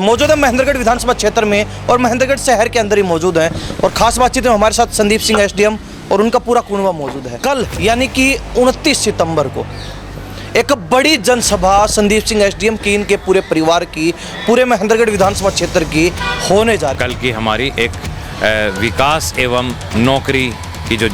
मौजूद है महेंद्रगढ़ विधानसभा क्षेत्र में और महेंद्रगढ़ शहर के अंदर ही मौजूद हैं और खास बातचीत में हमारे साथ संदीप सिंह एसडीएम और उनका पूरा कुनबा मौजूद है। कल यानी कि 29 सितंबर को एक बड़ी जनसभा संदीप सिंह एसडीएम की इनके पूरे परिवार की, पूरे महेंद्रगढ़ विधानसभा क्षेत्र की होने जा रही। कल की हमारी एक विकास एवं नौकरी की जो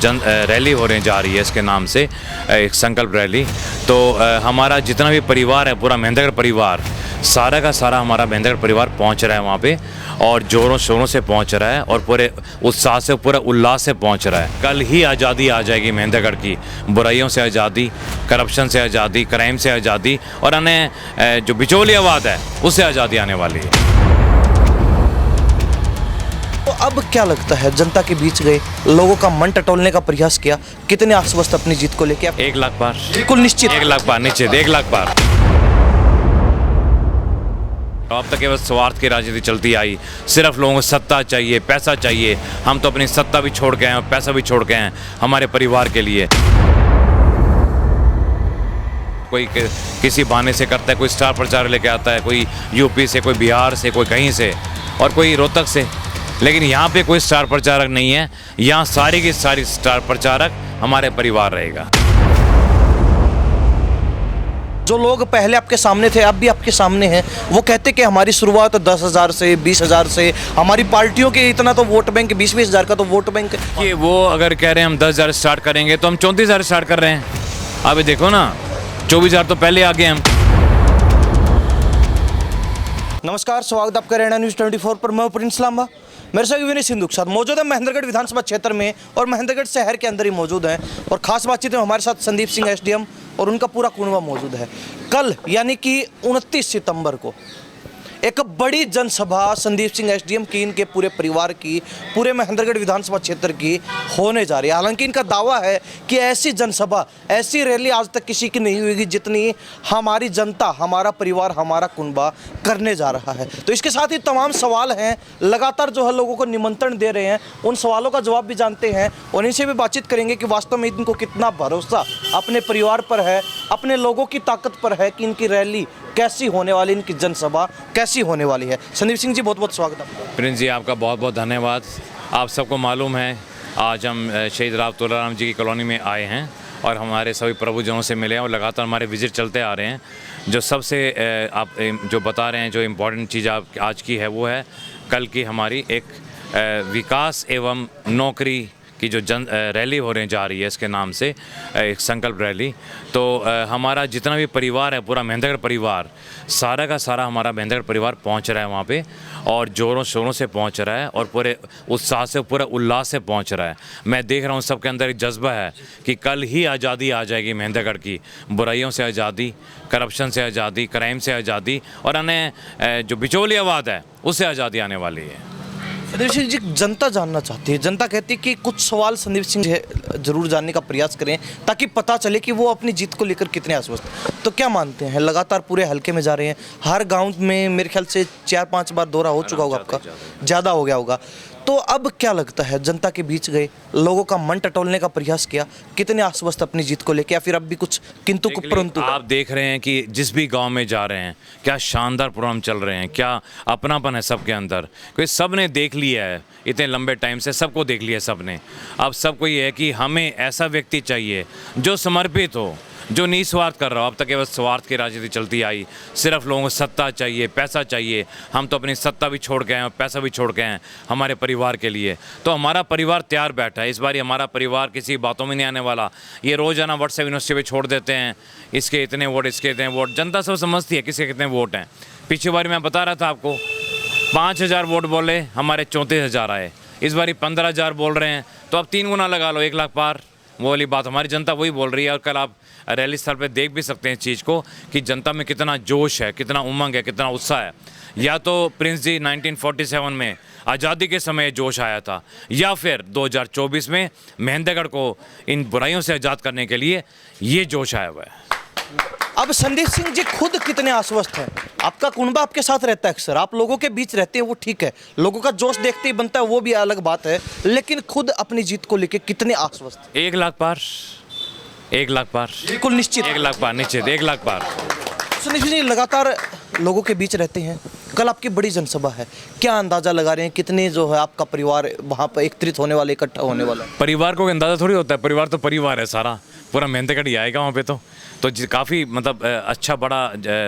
रैली होने जा रही है, इसके नाम से एक संकल्प रैली। तो हमारा जितना भी परिवार है, पूरा महेंद्रगढ़ परिवार, सारा का सारा हमारा महेंद्रगढ़ परिवार पहुंच रहा है वहाँ पे और जोरों शोरों से पहुंच रहा है और पूरे उत्साह से, पूरा उल्लास से पहुंच रहा है। कल ही आज़ादी आ जाएगी महेंद्रगढ़ की, बुराइयों से आज़ादी, करप्शन से आज़ादी, क्राइम से आज़ादी और अन्य जो बिचौलियावाद है उससे आज़ादी आने वाली है। तो अब क्या लगता है, जनता के बीच गए, लोगों का मन टटोलने का प्रयास किया, कितने आश्वस्त अपनी जीत को लेकर? 1 लाख पार, बिल्कुल निश्चित 1 लाख पार, निश्चित 1 लाख पार। अब तक केवल स्वार्थ की राजनीति चलती आई, सिर्फ लोगों को सत्ता चाहिए, पैसा चाहिए। हम तो अपनी सत्ता भी छोड़ गए हैं और पैसा भी छोड़ गए हैं हमारे परिवार के लिए। कोई किसी बहाने से करता है, कोई स्टार प्रचारक लेके आता है, कोई यूपी से, कोई बिहार से, कोई कहीं से और कोई रोहतक से। लेकिन यहाँ पे कोई स्टार प्रचारक नहीं है, यहाँ सारी की सारी स्टार प्रचारक हमारे परिवार रहेगा। जो लोग पहले आपके सामने थे, अब भी आपके सामने हैं, वो कहते कि हमारी शुरुआत 10,000 से, 20,000 से, हमारी पार्टियों के इतना तो वोट बैंक, 20-20 हज़ार का तो वोट बैंक। ये वो अगर कह रहे हैं हम 10,000 स्टार्ट करेंगे तो हम 34,000 स्टार्ट कर रहे हैं। अभी देखो ना, 24,000 तो पहले आ गए हम। नमस्कार, स्वागत आपका हरियाणा न्यूज़ 24 पर। मैं प्रिंस लांबा, मेरे साथ विनय सिंधु के साथ मौजूद है महेंद्रगढ़ विधानसभा क्षेत्र में और महेंद्रगढ़ शहर के अंदर ही मौजूद हैं और खास बातचीत में हमारे साथ संदीप सिंह एसडीएम और उनका पूरा कुनबा मौजूद है। कल यानी कि 29 सितंबर को एक बड़ी जनसभा संदीप सिंह एसडीएम की इनके पूरे परिवार की, पूरे महेंद्रगढ़ विधानसभा क्षेत्र की होने जा रही है। हालांकि इनका दावा है कि ऐसी जनसभा, ऐसी रैली आज तक किसी की नहीं हुई जितनी हमारी जनता, हमारा परिवार, हमारा कुनबा करने जा रहा है। तो इसके साथ ही तमाम सवाल हैं, लगातार जो है लोगों को निमंत्रण दे रहे हैं, उन सवालों का जवाब भी जानते हैं और इनसे भी बातचीत करेंगे कि वास्तव में इनको कितना भरोसा अपने परिवार पर है, अपने लोगों की ताकत पर है कि इनकी रैली कैसी होने वाली, इनकी जनसभा कैसी होने वाली है। संदीप सिंह जी, बहुत बहुत स्वागत है। प्रिंस जी, आपका बहुत बहुत धन्यवाद। आप सबको मालूम है, आज हम शहीद राव तुलाराम जी की कॉलोनी में आए हैं और हमारे सभी प्रभुजनों से मिले हैं और लगातार हमारे विजिट चलते आ रहे हैं। जो सबसे आप जो बता रहे हैं, जो इम्पोर्टेंट चीज़ आप आज की है, वो है कल की हमारी एक विकास एवं नौकरी की जो रैली होने जा रही है, इसके नाम से एक संकल्प रैली। तो हमारा जितना भी परिवार है, पूरा महेंद्रगढ़ परिवार, सारा का सारा हमारा महेंद्रगढ़ परिवार पहुंच रहा है वहाँ पे और जोरों शोरों से पहुंच रहा है और पूरे उत्साह से, पूरा उल्लास से पहुंच रहा है। मैं देख रहा हूँ सबके अंदर एक जज्बा है कि कल ही आज़ादी आ जाएगी महेंद्रगढ़ की, बुराइयों से आज़ादी, करप्शन से आज़ादी, क्राइम से आज़ादी और अन्य जो बिचौलियावाद है उससे आज़ादी आने वाली है। संदीप सिंह जी, जनता जानना चाहती है, जनता कहती है कि कुछ सवाल संदीप सिंह जरूर जानने का प्रयास करें ताकि पता चले कि वो अपनी जीत को लेकर कितने आश्वस्त हैं। तो क्या मानते हैं, लगातार पूरे हल्के में जा रहे हैं, हर गांव में मेरे ख्याल से 4-5 बार दौरा हो चुका होगा आपका, ज़्यादा हो गया होगा। तो अब क्या लगता है, जनता के बीच गए, लोगों का मन टटोलने का प्रयास किया, कितने आश्वस्त अपनी जीत को लेकर, या फिर अब भी कुछ किंतु परंतु? आप देख रहे हैं कि जिस भी गांव में जा रहे हैं, क्या शानदार प्रोग्राम चल रहे हैं, क्या अपनापन है सबके अंदर, क्योंकि सब ने देख लिया है इतने लंबे टाइम से, सबको देख लिया सब ने। अब सबको ये है कि हमें ऐसा व्यक्ति चाहिए जो समर्पित हो, जो निस्वार्थ कर रहा हो। अब तक केवल स्वार्थ की राजनीति चलती आई, सिर्फ लोगों को सत्ता चाहिए, पैसा चाहिए। हम तो अपनी सत्ता भी छोड़ गए हैं और पैसा भी छोड़ गए हैं हमारे परिवार के लिए। तो हमारा परिवार तैयार बैठा है। इस बार हमारा परिवार किसी बातों में नहीं आने वाला। ये रोज़ाना व्हाट्सएप यूनिवर्सिटी पे छोड़ देते हैं, इसके इतने वोट, इसके इतने वोट। जनता सब समझती है किसके कितने वोट हैं। पिछली बार मैं बता रहा था आपको, 5,000 वोट बोले, हमारे 34,000 आए। इस बार 15,000 बोल रहे हैं, तो अब 3 गुना लगा लो, 1 लाख पार। वो वाली बात हमारी जनता वही बोल रही है और कल आप रैली स्थल पे देख भी सकते हैं इस चीज़ को कि जनता में कितना जोश है, कितना उमंग है, कितना उत्साह है। या तो प्रिंस जी 1947 में आज़ादी के समय जोश आया था, या फिर 2024 में महेंद्रगढ़ को इन बुराइयों से आज़ाद करने के लिए ये जोश आया हुआ है। अब संदीप सिंह जी खुद कितने आश्वस्त हैं? आपका कुनबा आपके साथ रहता है, अक्सर आप लोगों के बीच रहते हैं, वो ठीक है, लोगों का जोश देखते ही बनता है, वो भी अलग बात है, लेकिन खुद अपनी जीत को लेकर कितने आश्वस्त? 1 लाख पार, 1 लाख पार, बिल्कुल निश्चित 1 लाख पार, निश्चित 1 लाख पार। संदीप सिंह जी लगातार लोगों के बीच रहते हैं, कल आपकी बड़ी जनसभा है, क्या अंदाजा लगा रहे हैं कितने जो है आपका परिवार वहाँ पर एकत्रित होने वाले, इकट्ठा होने वाला है? परिवार को अंदाज़ा थोड़ी होता है, परिवार तो परिवार है सारा, पूरा मेहनतगढ़ ही आएगा वहाँ पे तो काफ़ी मतलब अच्छा बड़ा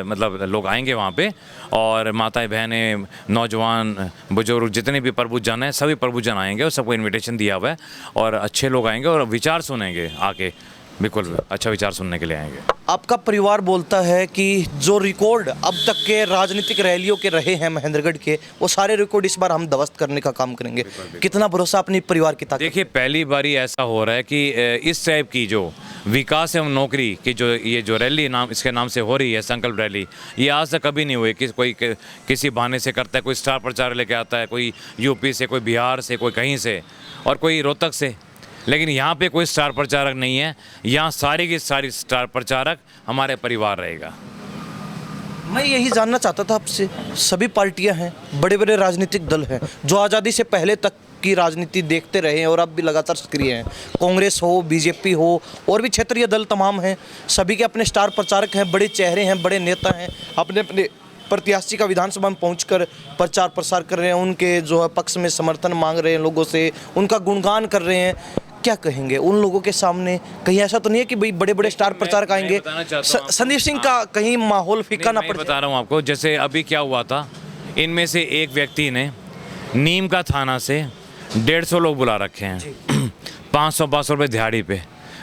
मतलब लोग आएंगे वहाँ पे, और माताएं बहनें नौजवान बुजुर्ग जितने भी प्रबुद्ध जन हैं सभी प्रबुद्ध जन आएंगे और सबको इनविटेशन दिया हुआ है, और अच्छे लोग आएंगे और विचार सुनेंगे आके, बिल्कुल अच्छा विचार सुनने के लिए आएंगे। आपका परिवार बोलता है कि जो रिकॉर्ड अब तक के राजनीतिक रैलियों के रहे हैं महेंद्रगढ़ के, वो सारे रिकॉर्ड इस बार हम ध्वस्त करने का काम करेंगे। कितना भरोसा अपनी परिवार की ताकत? देखिए पहली बारी ऐसा हो रहा है कि इस टाइप की जो विकास एवं नौकरी की जो ये जो रैली नाम इसके नाम से हो रही है, संकल्प रैली, ये आज तक कभी नहीं हुई कि कोई किसी बहाने से करता है, कोई स्टार प्रचारक लेके आता है, कोई यूपी से, कोई बिहार से, कोई कहीं से और कोई रोहतक से, लेकिन यहाँ पे कोई स्टार प्रचारक नहीं है। यहाँ सारी की सारी स्टार प्रचारक हमारे परिवार रहेगा। मैं यही जानना चाहता था आपसे, सभी पार्टियां हैं, बड़े बड़े राजनीतिक दल हैं जो आज़ादी से पहले तक की राजनीति देखते रहे हैं और अब भी लगातार सक्रिय हैं, कांग्रेस हो, बीजेपी हो, और भी क्षेत्रीय दल तमाम हैं, सभी के अपने स्टार प्रचारक हैं, बड़े चेहरे हैं, बड़े नेता हैं, अपने अपने प्रत्याशी का विधानसभा में पहुंचकर प्रचार प्रसार कर रहे हैं, उनके जो है पक्ष में समर्थन मांग रहे हैं लोगों से, उनका गुणगान कर रहे हैं। क्या कहेंगे उन लोगों के सामने? कहीं ऐसा तो नहीं है कि भाई बड़े बड़े स्टार प्रचारक आएंगे, संदीप सिंह का कहीं माहौल फीका ना पड़ जाए? बता रहा हूँ आपको, जैसे अभी क्या हुआ था, इनमें से एक व्यक्ति ने नीम का थाना से 150 लोग बुला रखे हैं 500 रुपये दिहाड़ी पे।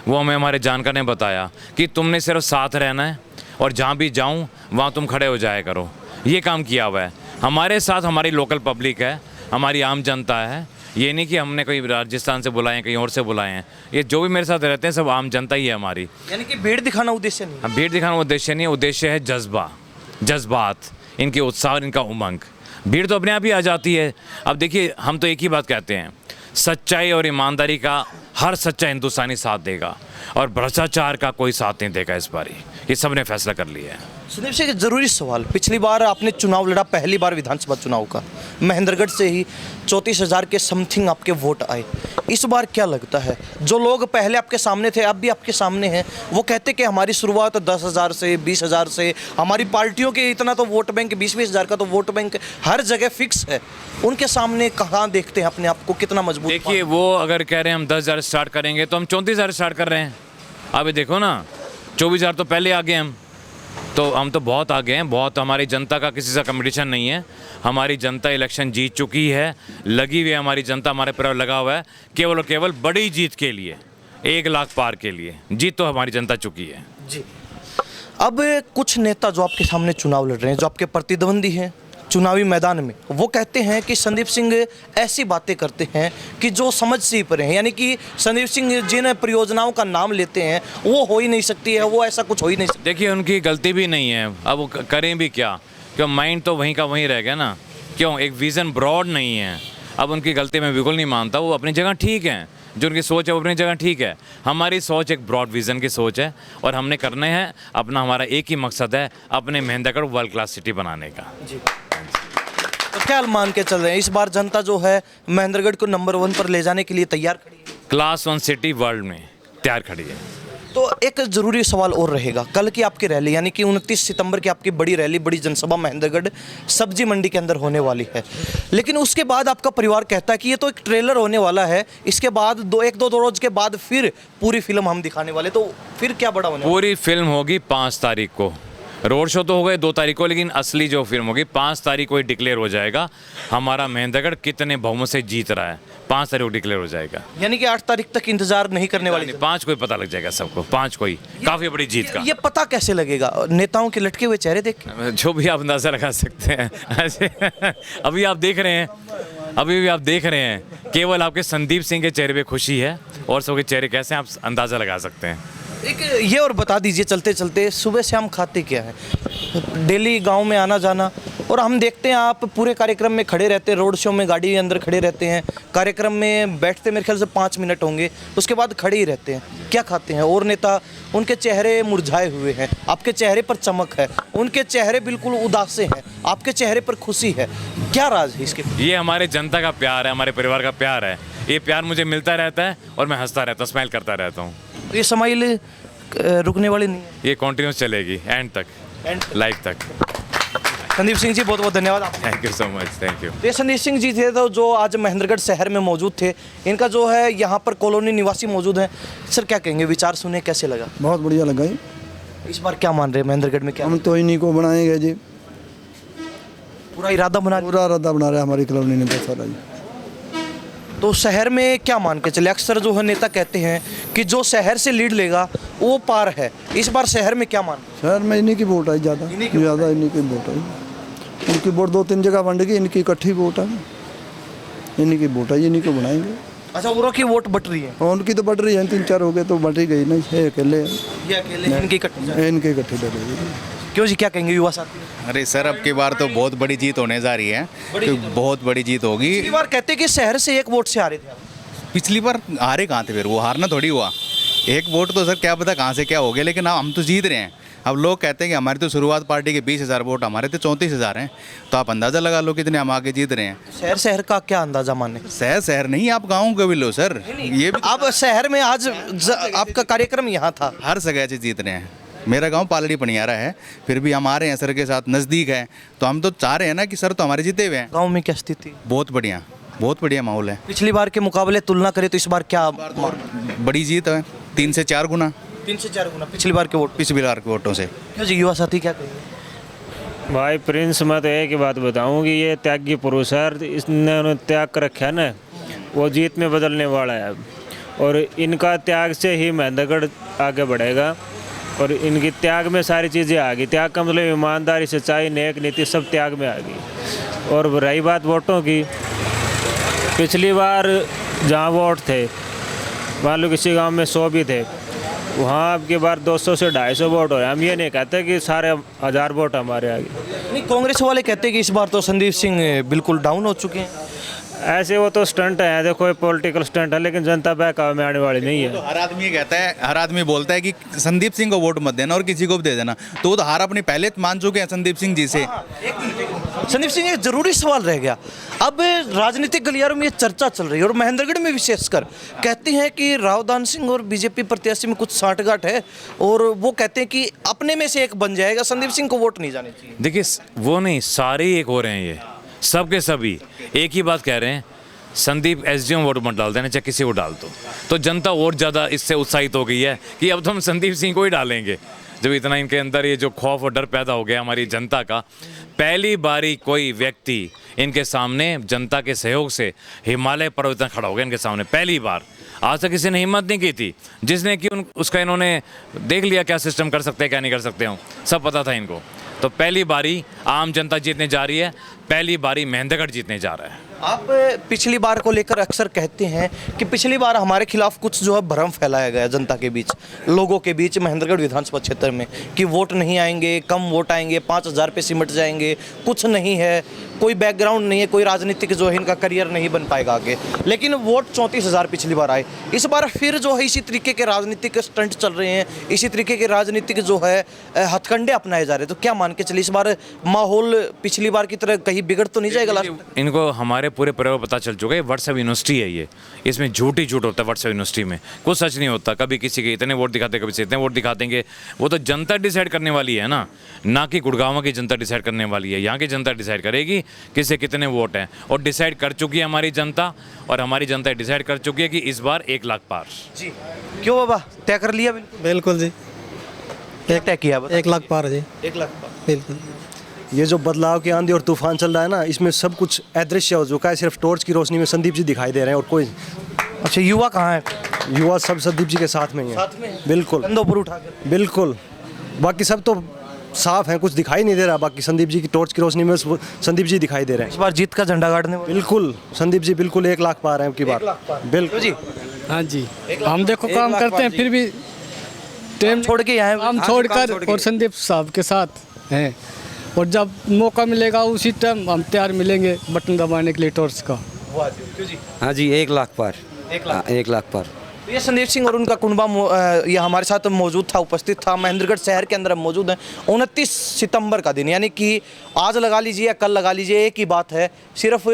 वो हमें हमारे जानकार ने बताया कि तुमने सिर्फ साथ रहना है और जहाँ भी जाऊँ वहाँ तुम खड़े हो जाया करो। ये काम किया हुआ है हमारे साथ। हमारी लोकल पब्लिक है, हमारी आम जनता है, ये नहीं कि हमने कोई राजस्थान से बुलाए हैं, कहीं और से बुलाए हैं। ये जो भी मेरे साथ रहते हैं सब आम जनता ही है हमारी। यानी कि भीड़ दिखाना उद्देश्य नहीं? भीड़ दिखाना उद्देश्य नहीं है, उद्देश्य है जज्बात, इनके उत्साह, इनका उमंग। भीड़ तो अपने आप ही आ जाती है। अब देखिए हम तो एक ही बात कहते हैं, सच्चाई और ईमानदारी का हर सच्चा हिंदुस्तानी साथ देगा और भ्रष्टाचार का कोई साथ नहीं देगा इस बारी। ये सब ने फैसला कर लिया है। सुनील सिंह, जरूरी सवाल, पिछली बार आपने चुनाव लड़ा, पहली बार विधानसभा चुनाव का, महेंद्रगढ़ से ही 34,000 के समथिंग आपके वोट आए। इस बार क्या लगता है, जो लोग पहले आपके सामने थे अब भी आपके सामने हैं, वो कहते कि हमारी शुरुआत 10,000 से 20,000 से, हमारी पार्टियों के इतना तो वोट बैंक 20-20 हज़ार का तो वोट बैंक हर जगह फिक्स है, उनके सामने कहाँ देखते हैं अपने आप को, कितना मजबूत? देखिए वो अगर कह रहे हैं हम 10,000 स्टार्ट करेंगे तो हम 34,000 स्टार्ट कर रहे हैं। अभी देखो ना 24,000 तो पहले आ गए हम तो बहुत आगे हैं। बहुत हमारी जनता का किसी से कंपटीशन नहीं है। हमारी जनता इलेक्शन जीत चुकी है, लगी हुई है हमारी जनता, हमारे पर लगा हुआ है केवल और केवल बड़ी जीत के लिए, 1 लाख पार के लिए। जीत तो हमारी जनता चुकी है जी। अब कुछ नेता जो आपके सामने चुनाव लड़ रहे हैं, जो आपके प्रतिद्वंदी हैं चुनावी मैदान में, वो कहते हैं कि संदीप सिंह ऐसी बातें करते हैं कि जो समझ से ही परे हैं, यानी कि संदीप सिंह जिन परियोजनाओं का नाम लेते हैं वो हो ही नहीं सकती है, वो ऐसा कुछ हो ही नहीं सकता। देखिए उनकी गलती भी नहीं है, अब वो करें भी क्या, क्यों माइंड तो वहीं का वहीं रह गया ना, क्यों एक विज़न ब्रॉड नहीं है। अब उनकी गलती मैं बिल्कुल नहीं मानता, वो अपनी जगह ठीक है, जो उनकी सोच है वो अपनी जगह ठीक है। हमारी सोच एक ब्रॉड विज़न की सोच है और हमने करने हैं अपना, हमारा एक ही मकसद है अपने महेंद्रगढ़ वर्ल्ड क्लास सिटी बनाने का। जी। तो क्या मान के चल रहे हैं, इस बार जनता जो है महेंद्रगढ़ को नंबर 1 पर ले जाने के लिए तैयार खड़ी है? क्लास 1 सिटी वर्ल्ड में तैयार खड़ी है। तो एक ज़रूरी सवाल और रहेगा, कल की आपकी रैली यानी कि 29 सितंबर की आपकी बड़ी रैली, बड़ी जनसभा महेंद्रगढ़ सब्जी मंडी के अंदर होने वाली है, लेकिन उसके बाद आपका परिवार कहता है कि ये तो एक ट्रेलर होने वाला है, इसके बाद 1-2 रोज के बाद फिर पूरी फिल्म हम दिखाने वाले, तो फिर क्या बड़ा होने वाला? पूरी फिल्म होगी 5 तारीख को। रोड शो तो हो गए 2 तारीख को, लेकिन असली जो फिल्म होगी 5 तारीख को ही डिक्लेयर हो जाएगा हमारा महेंद्रगढ़ कितने बहुमत से जीत रहा है। 5 तारीख को डिक्लेयर हो जाएगा, यानी कि 8 तारीख तक इंतजार नहीं करने वाली? 5 को ही पता लग जाएगा सबको, 5 को ही काफ़ी बड़ी जीत का। ये पता कैसे लगेगा? नेताओं के लटके हुए चेहरे देख के? जो भी आप अंदाज़ा लगा सकते हैं अभी आप देख रहे हैं, अभी भी आप देख रहे हैं, केवल आपके संदीप सिंह के चेहरे पे खुशी है और सबके चेहरे कैसे हैं आप अंदाज़ा लगा सकते हैं। एक ये और बता दीजिए चलते चलते, सुबह से हम खाते क्या है? डेली गांव में आना जाना, और हम देखते हैं आप पूरे कार्यक्रम में खड़े रहते हैं, रोड शो में गाड़ी के अंदर खड़े रहते हैं, कार्यक्रम में बैठते मेरे ख्याल से 5 मिनट होंगे, उसके बाद खड़े ही रहते हैं। क्या खाते हैं? और नेता, उनके चेहरे मुरझाए हुए हैं, आपके चेहरे पर चमक है, उनके चेहरे बिल्कुल उदास हैं, आपके चेहरे पर खुशी है, क्या राज है इसके? ये हमारे जनता का प्यार है, हमारे परिवार का प्यार है। ये प्यार मुझे मिलता रहता है और मैं हंसता रहता हूँ, स्माइल करता रहता हूँ। ये स्माइल रुकने वाली नहीं है, ये कंटिन्यूस चलेगी एंड तक, लाइफ तक। संदीप सिंह जी बहुत बहुत धन्यवाद आप। Thank you so much, thank you. ये संदीप सिंह जी थे तो जो आज महेंद्रगढ़ शहर में मौजूद थे, इनका जो है यहाँ पर कॉलोनी निवासी मौजूद हैं। सर क्या कहेंगे, विचार सुने कैसे लगा? बहुत बढ़िया लगा जी। इस बार क्या मान रहे हैं महेंद्रगढ़ में, क्या हम तो इन्हीं को बनाएंगे जी, पूरा इरादा बना? पूरा इरादा बना रहे हमारी कॉलोनी ने तो सारा जी। तो शहर में क्या मान के चले, अक्सर जो है नेता कहते हैं कि जो शहर से लीड लेगा वो पार है, इस बार शहर में क्या मान? शहर में इन्हीं की वोट है ज़्यादा, इन्हीं की ज़्यादा इन्हीं की वोट है। इनकी वोट 2-3 जगह बंट गई, इनकी इकट्ठी वोट है, इन्हीं की वोट है, इन्हीं को बनाएंगे। अच्छा, औरों की वोट बट रही है? और उनकी तो बढ़ रही है, 3-4 हो गए तो बढ़ ही गई, नहीं है अकेले हैं। ये अकेले इनकी इकट्ठी? इनके इकट्ठी बढ़ रही है। क्यों जी, क्या कहेंगे युवा साथी? अरे सर, अब की बार तो बहुत बड़ी जीत होने जा रही है, बहुत बड़ी जीत होगी। पिछली बार कहते हैं कि शहर से एक वोट से हारे थे आप। पिछली बार हारे कहाँ थे, फिर वो हारना थोड़ी हुआ। एक वोट तो सर क्या पता कहाँ से क्या हो गया, लेकिन हम तो जीत रहे हैं। अब लोग कहते हैं कि हमारी तो शुरुआत पार्टी के 20,000 वोट, हमारे तो 34,000 हैं, तो आप अंदाज़ा लगा लो कितने हम आगे जीत रहे हैं। शहर का क्या अंदाजा माने? शहर नहीं, आप गाँव का भी लो सर, ये भी अब शहर में आज आपका कार्यक्रम यहाँ था, हर जगह से जीत रहे हैं। मेरा गांव पालड़ी पनियारा है, फिर भी हम आ रहे हैं सर के साथ, नज़दीक है, तो हम तो चाह रहे हैं ना कि सर तो हमारे जीते हुए हैं। गाँव में क्या स्थिति? बहुत बढ़िया माहौल है। पिछली बार के मुकाबले तुलना करें तो इस बार क्या? बड़ी जीत है, 3 से 4 गुना 3 से 4 गुना पिछली बार के वोट, पिछली बार के वोटों से। क्या जी युवा साथी क्या कहेंगे? भाई प्रिंस, मैं तो एक ही बात बताऊं कि ये त्यागी पुरुष है, इसने त्याग कर रखा है ना, वो जीत में बदलने वाला है। और इनका त्याग से ही महेंद्रगढ़ आगे बढ़ेगा, और इनकी त्याग में सारी चीज़ें आ गई। त्याग का मतलब ईमानदारी, सच्चाई, नेक नीति सब त्याग में आ गई। और रही बात वोटों की, पिछली बार जहाँ वोट थे, मान लो किसी गांव में 100 भी थे, वहाँ अब की बार 200 से 250 वोट हो रहे हैं। हम ये नहीं कहते कि सारे 1000 वोट हमारे आगे। नहीं, कांग्रेस वाले कहते हैं कि इस बार तो संदीप सिंह बिल्कुल डाउन हो चुके हैं। ऐसे वो तो स्टंट है, देखो ये पॉलिटिकल स्टंट है, लेकिन जनता बहकावे में आने वाली नहीं है। तो हर आदमी कहता है, हर आदमी बोलता है कि संदीप सिंह को वोट मत देना और किसी को भी दे देना, तो वो तो हार अपनी पहले मान चुके हैं संदीप सिंह जी से। संदीप सिंह, एक जरूरी सवाल रह गया। अब राजनीतिक गलियारों में ये चर्चा चल रही है और महेंद्रगढ़ में विशेषकर कहते हैं कि रावदान सिंह और बीजेपी प्रत्याशी में कुछ साठगांठ है, और वो कहते हैं कि अपने में से एक बन जाएगा, संदीप सिंह को वोट नहीं जाने चाहिए। देखिए, वो नहीं, सारे एक हो रहे हैं, ये सब के सभी एक ही बात कह रहे हैं, संदीप एसडीएम वोट मत डाल देना, चाहे किसी को डाल दो। तो जनता और ज़्यादा इससे उत्साहित हो गई है कि अब तो हम संदीप सिंह को ही डालेंगे। जब इतना इनके अंदर ये जो खौफ और डर पैदा हो गया हमारी जनता का, पहली बारी कोई व्यक्ति इनके सामने जनता के सहयोग से हिमालय पर्वत में खड़ा हो गया इनके सामने, पहली बार। आज तक किसी ने हिम्मत नहीं की थी, जिसने की उसका इन्होंने देख लिया क्या सिस्टम कर सकते हैं, क्या नहीं कर सकते हो, सब पता था इनको। तो पहली बारी आम जनता जीतने जा रही है, पहली बारी महेंद्रगढ़ जीतने जा रहा है। आप पिछली बार को लेकर अक्सर कहते हैं कि पिछली बार हमारे खिलाफ कुछ जो है भ्रम फैलाया गया जनता के बीच, लोगों के बीच महेंद्रगढ़ विधानसभा क्षेत्र में, कि वोट नहीं आएंगे, कम वोट आएंगे, 5000 पे सिमट जाएंगे, कुछ नहीं है, कोई बैकग्राउंड नहीं है, कोई राजनीतिक जो है इनका करियर नहीं बन पाएगा आगे। लेकिन वोट 34,000 पिछली बार आए। इस बार फिर जो है इसी तरीके के राजनीतिक स्टंट चल रहे हैं, इसी तरीके के राजनीतिक जो है हथकंडे अपनाए जा रहे हैं। तो क्या मान के चलिए इस बार माहौल पिछली बार की तरह कहीं बिगड़ तो नहीं जाएगा लास्ट में? इनको हमारे पूरे परिवार पता चल चुका है, व्हाट्सएप यूनिवर्सिटी है ये, इसमें झूठ ही झूठ होता है। व्हाट्सएप यूनिवर्सिटी में कुछ सच नहीं होता, कभी किसी के इतने वोट दिखाते, कभी से इतने वोट दिखा देंगे। वो तो जनता डिसाइड करने वाली है ना कि गुड़गांव की जनता डिसाइड करने वाली है। यहाँ की जनता डिसाइड करेगी किससे कितने वोट हैं, और डिसाइड कर चुकी है हमारी जनता, और हमारी जनता डिसाइड कर चुकी है कि इस बार 1 लाख पार। जी क्यों बाबा, तय कर लिया? बिल्कुल जी, एक तय किया, 1 लाख पार जी, 1 लाख पार। बिल्कुल। ये जो बदलाव की आंधी और तूफान चल रहा है ना, इसमें सब कुछ अदृश्य हो चुका है, सिर्फ टॉर्च की रोशनी में संदीप जी दिखाई दे रहे हैं और कोई। अच्छा, युवा कहाँ है? युवा सब संदीप जी के साथ में ही है। साथ में? बिल्कुल कंधों पर उठाकर? बिल्कुल, बाकी सब तो साफ है, कुछ दिखाई नहीं दे रहा, बाकी संदीप जी की टॉर्च की रोशनी में संदीप जी दिखाई दे रहे इस हैं। बार जीत का झंडा गाड़ने वाले? बिल्कुल संदीप जी बिल्कुल 1 लाख पार है की बार। बिल्कुल जी, हाँ जी, हम देखो काम करते हैं, फिर भी टाइम छोड़ के आए, हम छोड़कर और संदीप साहब के साथ हैं, और जब मौका मिलेगा उसी टाइम हम तैयार मिलेंगे बटन दबाने के लिए टॉर्च का। हाँ जी, 1 लाख पार, 1 लाख पार। ये संदीप सिंह और उनका कुनबा ये हमारे साथ मौजूद था, उपस्थित था। महेंद्रगढ़ शहर के अंदर हम मौजूद हैं। 29 सितंबर का दिन, यानी कि आज लगा लीजिए या कल लगा लीजिए, एक ही बात है, सिर्फ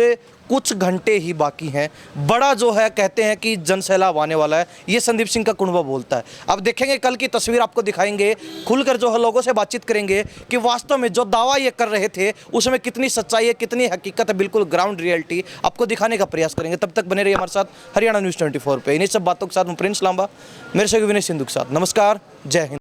कुछ घंटे ही बाकी हैं। बड़ा जो है कहते हैं कि जनसैलाब आने वाला है, ये संदीप सिंह का कुनबा बोलता है। अब देखेंगे, कल की तस्वीर आपको दिखाएंगे, खुलकर जो है लोगों से बातचीत करेंगे कि वास्तव में जो दावा ये कर रहे थे उसमें कितनी सच्चाई है, कितनी हकीकत है, बिल्कुल ग्राउंड रियलिटी आपको दिखाने का प्रयास करेंगे। तब तक बने रहिए हमारे साथ हरियाणा न्यूज़ 24 पे। इन्हीं सब बातों के साथ मैं प्रिंस लांबा, मेरे से विनय सिंधु के साथ। नमस्कार, जय हिंद।